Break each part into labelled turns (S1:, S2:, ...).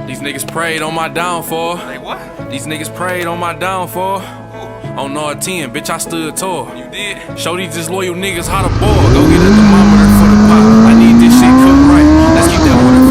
S1: These niggas prayed on my downfall.
S2: Say what?
S1: These niggas prayed on my downfall. On no 10, bitch, I stood tall.
S2: You did?
S1: Show these disloyal niggas how to ball. Go get a thermometer for the pot. I need this shit cooked right. Let's keep that water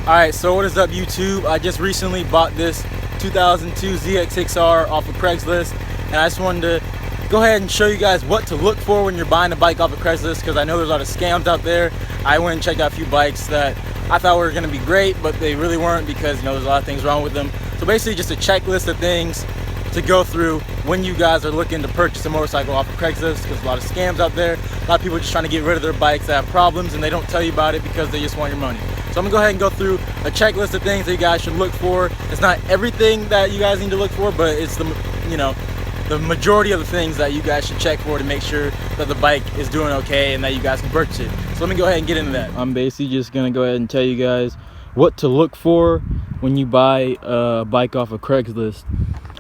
S1: for.
S3: Alright, so what is up, YouTube? I just recently bought this 2002 ZX6R off of Craigslist, and I just wanted to go ahead and show you guys what to look for when you're buying a bike off of Craigslist, because I know there's a lot of scams out there. I went and checked out a few bikes that I thought were going to be great, but they really weren't, because you know there's a lot of things wrong with them. So basically just a checklist of things to go through when you guys are looking to purchase a motorcycle off of Craigslist, because a lot of scams out there. A lot of people are just trying to get rid of their bikes that have problems, and they don't tell you about it because they just want your money. So I'm gonna go ahead and go through a checklist of things that you guys should look for. It's not everything that you guys need to look for, but it's the majority of the things that you guys should check for to make sure that the bike is doing okay and that you guys can purchase it. So let me go ahead and get into that. I'm basically just gonna go ahead and tell you guys what to look for when you buy a bike off of Craigslist.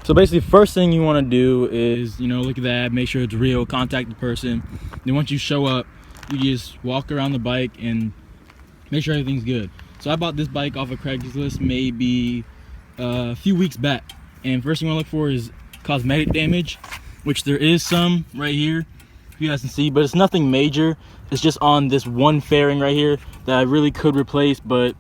S3: So basically, first thing you want to do is, look at that, make sure it's real, contact the person. Then once you show up, you just walk around the bike and make sure everything's good. So I bought this bike off of Craigslist maybe a few weeks back, and first thing you want to look for is cosmetic damage, which there is some right here, you guys can see, but it's nothing major. It's just on this one fairing right here that I really could replace, but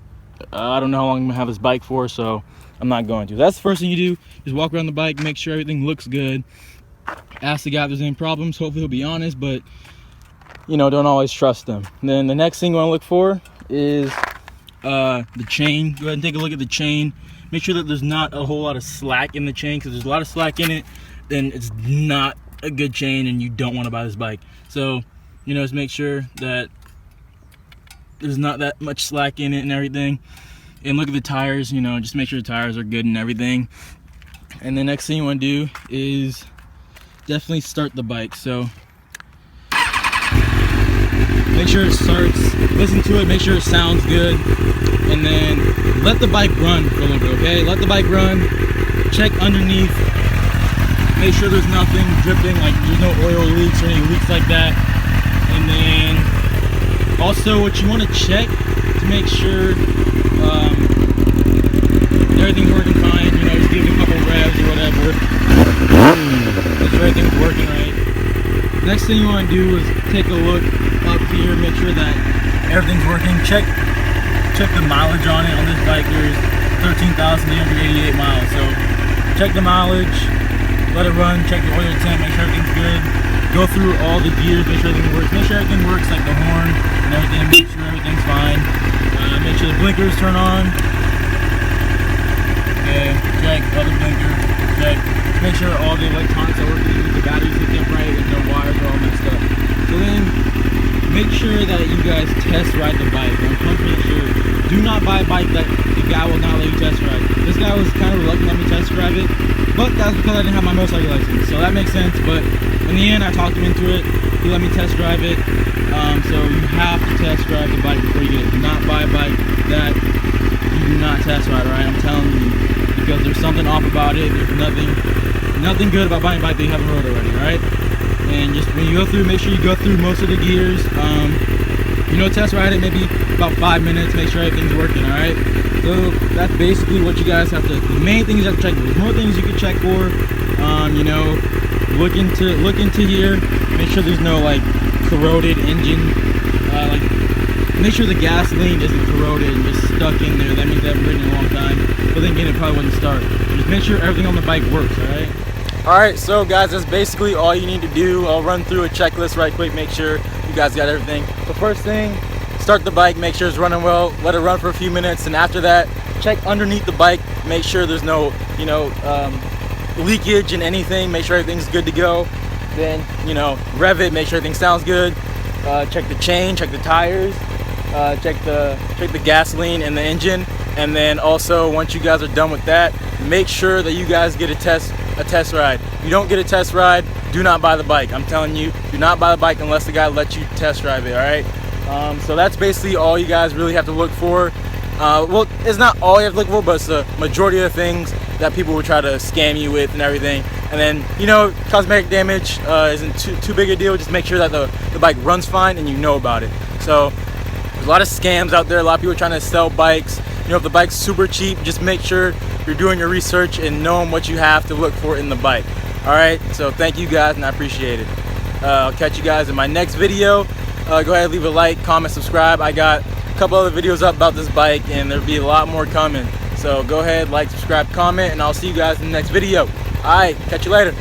S3: I don't know how long I'm gonna have this bike for, so I'm not going to. That's the first thing you do, is walk around the bike, make sure everything looks good. Ask the guy if there's any problems. Hopefully he'll be honest, but don't always trust them. And then the next thing you want to look for is the chain. Go ahead and take a look at the chain. Make sure that there's not a whole lot of slack in the chain, because there's a lot of slack in it, then it's not a good chain and you don't want to buy this bike. So just make sure that there's not that much slack in it and everything. And look at the tires, just make sure the tires are good and everything. And the next thing you want to do is definitely start the bike. So make sure it starts, listen to it, make sure it sounds good, and then let the bike run for a little bit, okay? Let the bike run, check underneath, make sure there's nothing dripping, like there's no oil leaks or any leaks like that. And then also what you want to check to make sure everything's working fine, just give it a couple revs or whatever, make sure everything's working right. Next thing you want to do is take a look up here, make sure that everything's working. Check the mileage on it. On this bike there's 13,888 miles, so check the mileage, let it run, check the oil temp, make sure everything's good. Go through all the gears, make sure everything works. Make sure everything works, like the horn and everything, make sure everything's fine. Make sure the blinkers turn on. Okay, check other blinker, check. Make sure all the electronics are working, the batteries hooked up right, and no wires are all messed up. So then, make sure that you guys test ride the bike. I'm confident sure. Do not buy a bike that the guy will not let you test ride. This guy was kind of reluctant to let me test drive it, but that's because I didn't have my motorcycle license. So that makes sense, but in the end I talked him into it. He let me test drive it. So you have to test drive the bike before you get it. Do not buy a bike that you do not test ride, alright? I'm telling you, because there's something off about it. There's nothing good about buying a bike that you haven't rode already, alright? And just when you go through, make sure you go through most of the gears. Test ride it maybe about 5 minutes, make sure everything's working, alright? So that's basically what you guys have to, the main things you have to check for. There's more things you can check for. Look into here, make sure there's no corroded engine, make sure the gasoline isn't corroded and just stuck in there. That means they haven't ridden in a long time, but then again it probably wouldn't start. Just make sure everything on the bike works, alright? Alright, so guys, that's basically all you need to do. I'll run through a checklist right quick, make sure you guys got everything. The first thing, start the bike, make sure it's running well, let it run for a few minutes, and after that, check underneath the bike, make sure there's no, leakage in anything, make sure everything's good to go. Then, rev it, make sure everything sounds good. Check the chain, check the tires, check the gasoline and the engine. And then also, once you guys are done with that, make sure that you guys get a test ride. If you don't get a test ride, do not buy the bike. I'm telling you, do not buy the bike unless the guy lets you test drive it, alright? So that's basically all you guys really have to look for. Well, it's not all you have to look for, but it's the majority of the things that people will try to scam you with and everything. And then, cosmetic damage isn't too big a deal. Just make sure that the bike runs fine and you know about it. So there's a lot of scams out there, a lot of people trying to sell bikes. You know, if the bike's super cheap, just make sure you're doing your research and knowing what you have to look for in the bike. All right, so thank you guys, and I appreciate it. I'll catch you guys in my next video. Go ahead and leave a like, comment, subscribe. I got a couple other videos up about this bike, and there'll be a lot more coming. So go ahead, like, subscribe, comment, and I'll see you guys in the next video. All right, catch you later.